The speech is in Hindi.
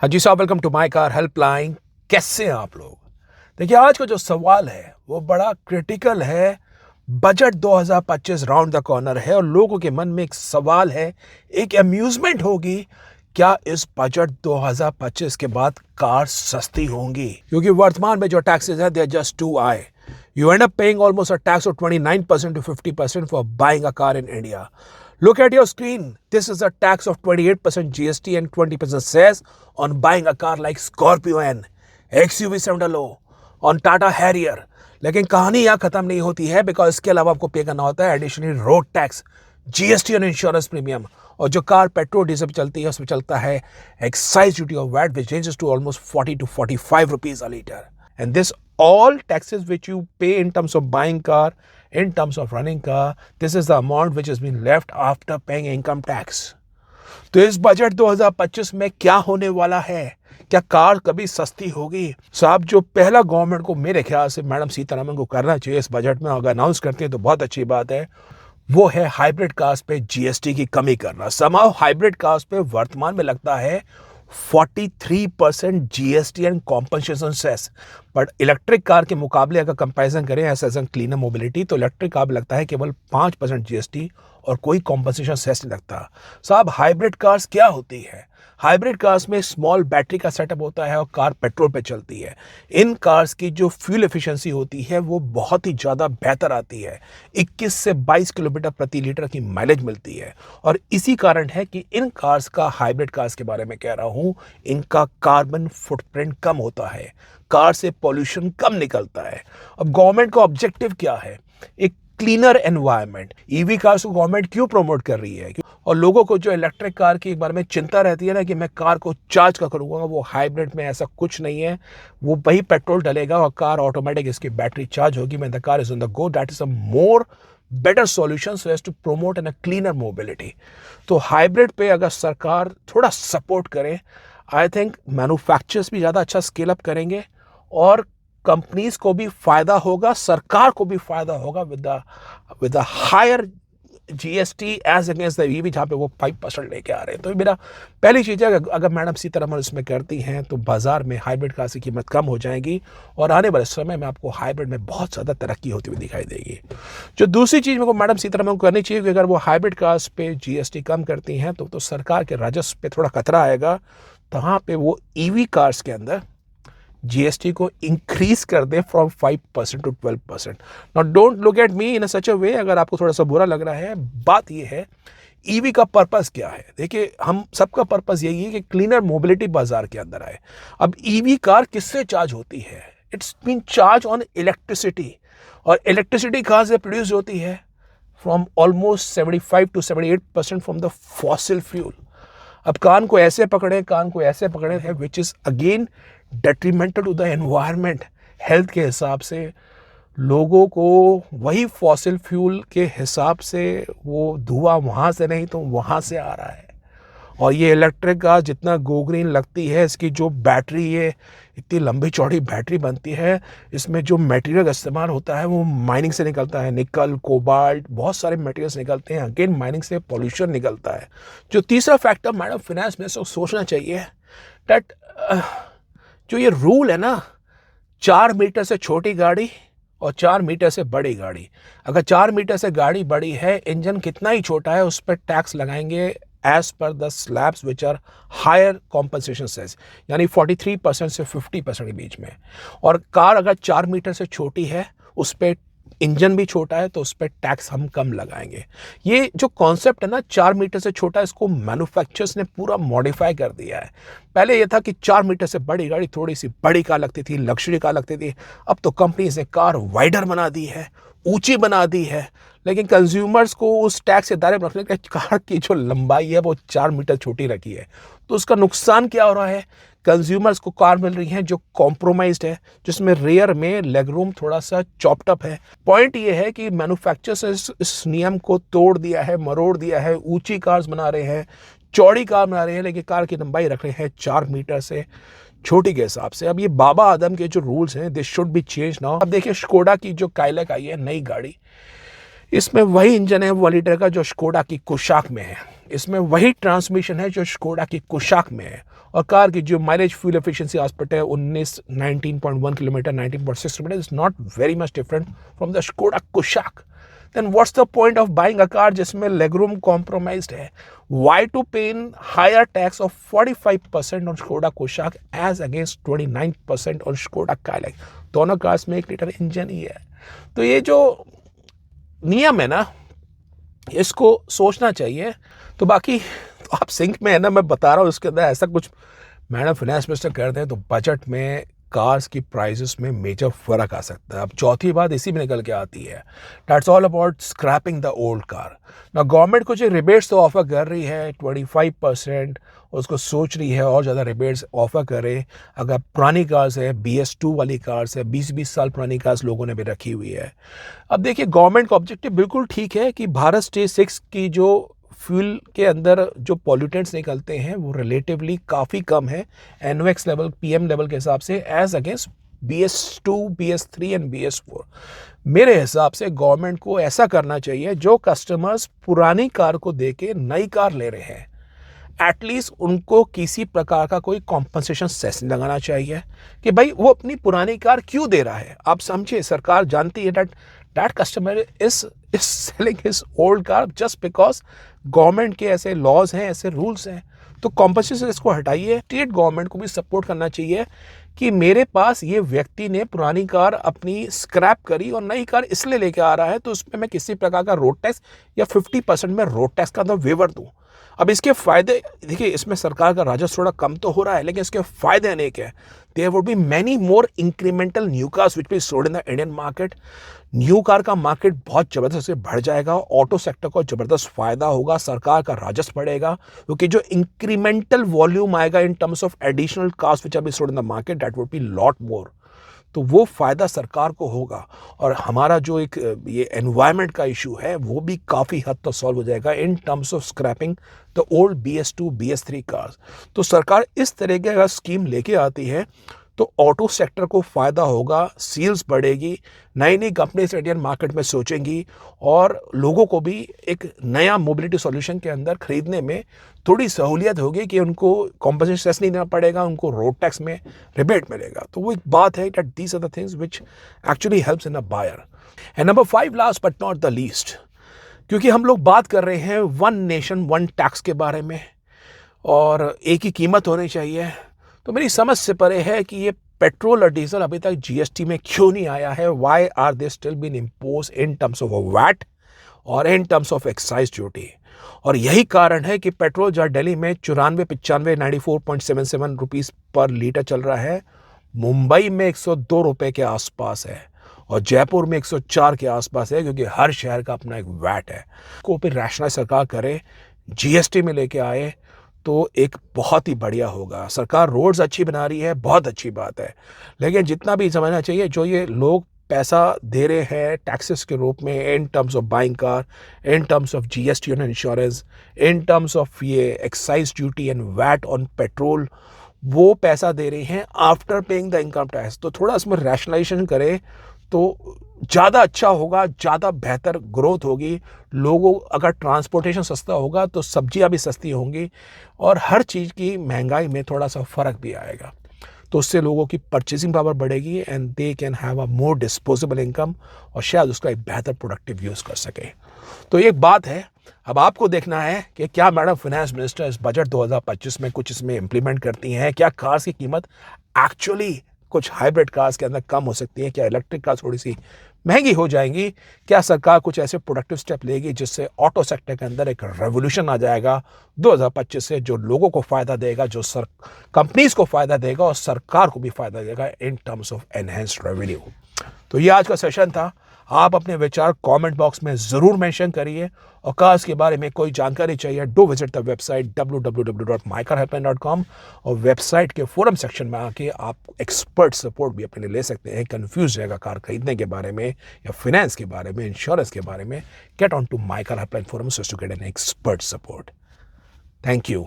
हाँ जी साहब, welcome to my car helpline. कैसे हैं आप लोग? देखिए, आज का जो सवाल है वो बड़ा क्रिटिकल है। बजट 2025 राउंड द कॉर्नर है और लोगों के मन में एक सवाल है, एक अम्यूजमेंट होगी, क्या इस बजट 2025 के बाद कार सस्ती होंगी? क्योंकि वर्तमान में जो टैक्सेस है they are just too high. You end up paying almost a tax of 29% to 50% for buying a car in India. Look at your screen. This is a tax of 28% GST and 20% cess on buying a car like Scorpio N, XUV 700, on Tata Harrier. लेकिन कहानी यहाँ खत्म नहीं होती है, बिकॉज इसके अलावा आपको पे करना होता है एडिशनली रोड टैक्स, जीएसटी और इंश्योरेंस प्रीमियम। और जो कार पेट्रोल डीजल पे चलती है उसमें चलता है excise duty of VAT which ranges to almost 40 to 45 rupees a liter. And this all taxes which you pay in terms of buying car, in terms of running car, this is the amount which has been left after paying income tax. तो इस बजट 2025 में क्या होने वाला है? क्या कार कभी सस्ती होगी? साहब, जो पहला गवर्नमेंट को मेरे ख्याल से मैडम सीतारमण को करना चाहिए इस बजट में, अगर अनाउंस करते हैं तो बहुत अच्छी बात है, वो है हाइब्रिड कार्स पे जीएसटी की कमी करना। समाव हाइब्रिड कार्स पे वर्तमान में लगता है 43% GST and compensation cess, but electric car के मुकाबले अगर कंपैरिजन करें एज एन क्लीनर मोबिलिटी तो इलेक्ट्रिक कार लगता है केवल 5% जीएसटी और कोई कॉम्पनसेशन सेस नहीं लगता। साहब, हाइब्रिड कार्स क्या होती है? हाइब्रिड कार्स में स्मॉल बैटरी का सेटअप होता है और कार पेट्रोल पे चलती है। इन कार्स की जो फ्यूल एफिशिएंसी होती है वो बहुत ही ज़्यादा बेहतर आती है, 21 से 22 किलोमीटर प्रति लीटर की माइलेज मिलती है। और इसी कारण है कि इन कार्स का, हाइब्रिड कार्स के बारे में कह रहा हूँ, इनका कार्बन फुटप्रिंट कम होता है, कार से पॉल्यूशन कम निकलता है। अब गवर्नमेंट का ऑब्जेक्टिव क्या है? एक क्लीनर एनवायरनमेंट। ईवी कार्स को गवर्नमेंट क्यों प्रमोट कर रही है? और लोगों को जो इलेक्ट्रिक कार के बारे में चिंता रहती है ना कि मैं कार को चार्ज का करूंगा, वो हाइब्रिड में ऐसा कुछ नहीं है। वो वही पेट्रोल डलेगा और कार ऑटोमेटिक इसकी बैटरी चार्ज होगी when the car is on the go. That is a more better solution so as to promote an a cleaner mobility. तो हाइब्रिड पे अगर सरकार थोड़ा सपोर्ट करे, आई थिंक मैन्युफैक्चरर्स भी ज़्यादा अच्छा स्केल अप करेंगे और कंपनीज को भी फायदा होगा, सरकार को भी फायदा होगा with the higher GST as against the EV, जहाँ पे वो 5% लेके आ रहे हैं। तो मेरा पहली चीज़ है, अगर मैडम सीतारमण इसमें करती हैं तो बाजार में हाइब्रिड कार की कीमत कम हो जाएगी और आने वाले समय में आपको हाइब्रिड में बहुत ज़्यादा तरक्की होती हुई दिखाई देगी। जो दूसरी चीज़ मेरे को मैडम सीतारमण को करनी चाहिए कि अगर वो हाइब्रिड कार्स पे जीएसटी कम करती हैं तो सरकार के राजस्व पे थोड़ा खतरा आएगा, तो वहाँ पे वो ईवी कार्स के अंदर जीएसटी को इंक्रीज कर दे from 5% to 12%। Now don't look at me in such a way, अगर आपको थोड़ा सा बुरा लग रहा है। बात ये है, ईवी का पर्पस क्या है? देखिए, हम सबका पर्पस यही है कि क्लीनर मोबिलिटी बाजार के अंदर आए। अब ईवी कार किससे चार्ज होती है? It's been charge on electricity, और इलेक्ट्रिसिटी कहाँ से प्रोड्यूस होती है? From almost 75 to 78% from the fossil fuel. अब कान को ऐसे पकड़े हैं, which is again detrimental to the environment. Health के हिसाब से लोगों को वही फॉसिल फ्यूल के हिसाब से वो धुआं वहाँ से नहीं तो वहाँ से आ रहा है। और ये इलेक्ट्रिक कार जितना गोग्रीन लगती है, इसकी जो बैटरी, ये इतनी लंबी चौड़ी बैटरी बनती है, इसमें जो मटेरियल इस्तेमाल होता है वो माइनिंग से निकलता है, निकल, कोबाल्ट, बहुत सारे मटेरियल्स निकलते हैं। अगेन माइनिंग से पॉल्यूशन निकलता है। जो तीसरा फैक्टर मैडम फिनेंस में सोचना चाहिए, दैट जो ये रूल है ना, 4 मीटर से छोटी गाड़ी और 4 मीटर से बड़ी गाड़ी, अगर 4 मीटर से गाड़ी बड़ी है, इंजन कितना ही छोटा है, उस पर टैक्स लगाएंगे as per the slabs which are higher compensation cess, यानी 43% से 50% के बीच में। और कार अगर 4 मीटर से छोटी है, उस पर इंजन भी छोटा है, तो उस पर टैक्स हम कम लगाएंगे। ये जो कॉन्सेप्ट है ना, 4 मीटर से छोटा, इसको मैन्युफैक्चरर्स ने पूरा मॉडिफाई कर दिया है। पहले ये था कि 4 मीटर से बड़ी गाड़ी थोड़ी सी बड़ी कार लगती थी, लग्जरी कार लगती थी। अब तो कंपनीज ने कार वाइडर बना दी है, ऊंची बना दी है, लेकिन कंज्यूमर्स को उस टैक्स के दायरे में रखने के कार की जो लंबाई है वो 4 मीटर छोटी रखी है। तो उसका नुकसान क्या हो रहा है? कंज्यूमर्स को कार मिल रही है जो कॉम्प्रोमाइज्ड है, जिसमें रेयर में लेग रूम थोड़ा सा चॉप्ड अप है। पॉइंट ये है कि मैन्युफैक्चरर्स ने इस नियम को तोड़ दिया है, मरोड़ दिया है। ऊंची कार्स बना रहे हैं, चौड़ी कार बना रहे हैं, लेकिन कार की लंबाई रख रहे हैं 4 मीटर से छोटी के हिसाब से। अब ये बाबा आदम के जो रूल्स हैं, this should be change now. अब देखिए, स्कोडा की जो काइलक आई है, नई गाड़ी, इसमें वही इंजन है 1 लीटर का जो स्कोडा की कुशाक में है। इसमें वही ट्रांसमिशन है जो स्कोडा की कुशाक में है, और कार की जो माइलेज फ्यूल एफिशिएंसी आस्पेक्ट है 19.1 kilometre 19.6 kilometre is not very much different from the Skoda Kushaq. Then what's the point of buying a car जिसमें legroom compromised है? Why to pay in higher tax of 45% on Skoda Kodiaq as against 29% on Skoda Kodiaq? दोनों कार्स में 1 लीटर इंजन ही है. तो ये जो नियम है ना, इसको सोचना चाहिए. तो बाकी तो आप सिंक में है ना, मैं बता रहा हूँ. उसके अंदर ऐसा कुछ मैडम फाइनेंस मिनिस्टर करते हैं तो बजट में कार्स की प्राइसेस में मेजर फर्क आ सकता है. अब चौथी बात इसी में निकल के आती है, that's all about scrapping the old car. ना गवर्नमेंट कुछ रिबेट्स तो ऑफर कर रही है 25%, उसको सोच रही है और ज़्यादा रिबेट्स ऑफर करे. अगर पुरानी कार्स है, BS2 वाली कार्स है, 20-20 साल पुरानी कार्स लोगों ने भी रखी हुई है. अब देखिए, गवर्नमेंट का ऑब्जेक्टिव बिल्कुल ठीक है कि भारत स्टेज 6 की जो फ्यूल के अंदर जो पॉल्यूटेंट्स निकलते हैं वो रिलेटिवली काफ़ी कम है NOx लेवल, PM लेवल के हिसाब से, as against BS2, BS3 and BS4. मेरे हिसाब से गवर्नमेंट को ऐसा करना चाहिए, जो कस्टमर्स पुरानी कार को देके नई कार ले रहे हैं, एटलीस्ट उनको किसी प्रकार का कोई कॉम्पनसेशन सेशन लगाना चाहिए कि भाई वो अपनी पुरानी कार क्यों दे रहा है. आप समझिए, सरकार जानती है that customer is selling his old car just because government के ऐसे लॉज हैं, ऐसे रूल्स हैं. तो कॉम्पनसेशन इसको हटाइए. स्टेट गवर्नमेंट को भी सपोर्ट करना चाहिए कि मेरे पास ये व्यक्ति ने पुरानी कार अपनी स्क्रैप करी और नई कार इसलिए लेके आ रहा है, तो उसमें मैं किसी प्रकार का रोड टैक्स या 50% में रोड टैक्स का वेवर दूँ. अब इसके फायदे देखिए, इसमें सरकार का राजस्व थोड़ा कम तो हो रहा है, लेकिन इसके फायदे अनेक है. There would be many more incremental new cars which be sold in the Indian market. New car का मार्केट बहुत ज़बरदस्त से बढ़ जाएगा. ऑटो सेक्टर को ज़बरदस्त फायदा होगा, सरकार का राजस्व बढ़ेगा, क्योंकि जो इंक्रीमेंटल वॉल्यूम आएगा इन terms of additional cars which R B sold in the market, that would be lot more. तो वो फ़ायदा सरकार को होगा, और हमारा जो एक ये एनवायरनमेंट का इशू है वो भी काफ़ी हद तक सॉल्व हो जाएगा in terms of scrapping the old BS2, BS3 cars. तो सरकार इस तरीके का स्कीम लेके आती है तो ऑटो सेक्टर को फ़ायदा होगा, सेल्स बढ़ेगी, नई नई कंपनीज इंडियन मार्केट में सोचेंगी, और लोगों को भी एक नया मोबिलिटी सॉल्यूशन के अंदर खरीदने में थोड़ी सहूलियत होगी कि उनको कॉम्पनसेशन सेस नहीं देना पड़ेगा, उनको रोड टैक्स में रिबेट मिलेगा. तो वो एक बात है that these are the things which actually helps in a buyer. And number 5, last but not the least, क्योंकि हम लोग बात कर रहे हैं वन नेशन वन टैक्स के बारे में और एक ही कीमत होनी चाहिए, तो मेरी समझ से परे है कि ये पेट्रोल और डीजल अभी तक GST में क्यों नहीं आया है. Why are they still been impose in terms of VAT और in terms of excise duty. और यही कारण है कि पेट्रोल जहाँ दिल्ली में 94 रुपीज़ पर लीटर चल रहा है, मुंबई में 102 रुपये के आसपास है, और जयपुर में 104 के आसपास है, क्योंकि हर शहर का अपना एक वैट है. को फिर रैशनलाइज सरकार करे, GST में लेके आए, तो एक बहुत ही बढ़िया होगा. सरकार रोड्स अच्छी बना रही है, बहुत अच्छी बात है, लेकिन जितना भी समझना चाहिए, जो ये लोग पैसा दे रहे हैं टैक्सेस के रूप में in terms of buying car, in terms of GST on insurance, in terms of ये excise duty and VAT on petrol, वो पैसा दे रहे हैं after paying the income tax. तो थोड़ा इसमें रैशनलाइजेशन करे तो ज़्यादा अच्छा होगा, ज़्यादा बेहतर ग्रोथ होगी. लोगों, अगर ट्रांसपोर्टेशन सस्ता होगा तो सब्जियां भी सस्ती होंगी, और हर चीज़ की महंगाई में थोड़ा सा फ़र्क भी आएगा. तो उससे लोगों की परचेसिंग पावर बढ़ेगी and they can have a more disposable income, और शायद उसका एक बेहतर प्रोडक्टिव यूज़ कर सके. तो एक बात है, अब आपको देखना है कि क्या मैडम फाइनेंस मिनिस्टर इस बजट 2025 में कुछ इसमें इम्प्लीमेंट करती हैं. क्या कार्स की कीमत एक्चुअली कुछ हाइब्रिड कार्स के अंदर कम हो सकती है, क्या इलेक्ट्रिक कार्स थोड़ी सी महंगी हो जाएंगी, क्या सरकार कुछ ऐसे प्रोडक्टिव स्टेप लेगी जिससे ऑटो सेक्टर के अंदर एक रेवोल्यूशन आ जाएगा 2025 से, जो लोगों को फ़ायदा देगा, जो कंपनीज को फ़ायदा देगा और सरकार को भी फ़ायदा देगा इन टर्म्स ऑफ एनहेंस्ड रेवेन्यू. तो ये आज का सेशन था. आप अपने विचार कमेंट बॉक्स में ज़रूर मेंशन करिए, और कार्स के बारे में कोई जानकारी चाहिए, do visit the website www.mycarhelpline.com, और वेबसाइट के फोरम सेक्शन में आके आप एक्सपर्ट सपोर्ट भी अपने लिए ले सकते हैं. कंफ्यूज रहेगा कार खरीदने के बारे में या फाइनेंस के बारे में, इंश्योरेंस के बारे में, get on to my car helpline forum to get an expert support. Thank you.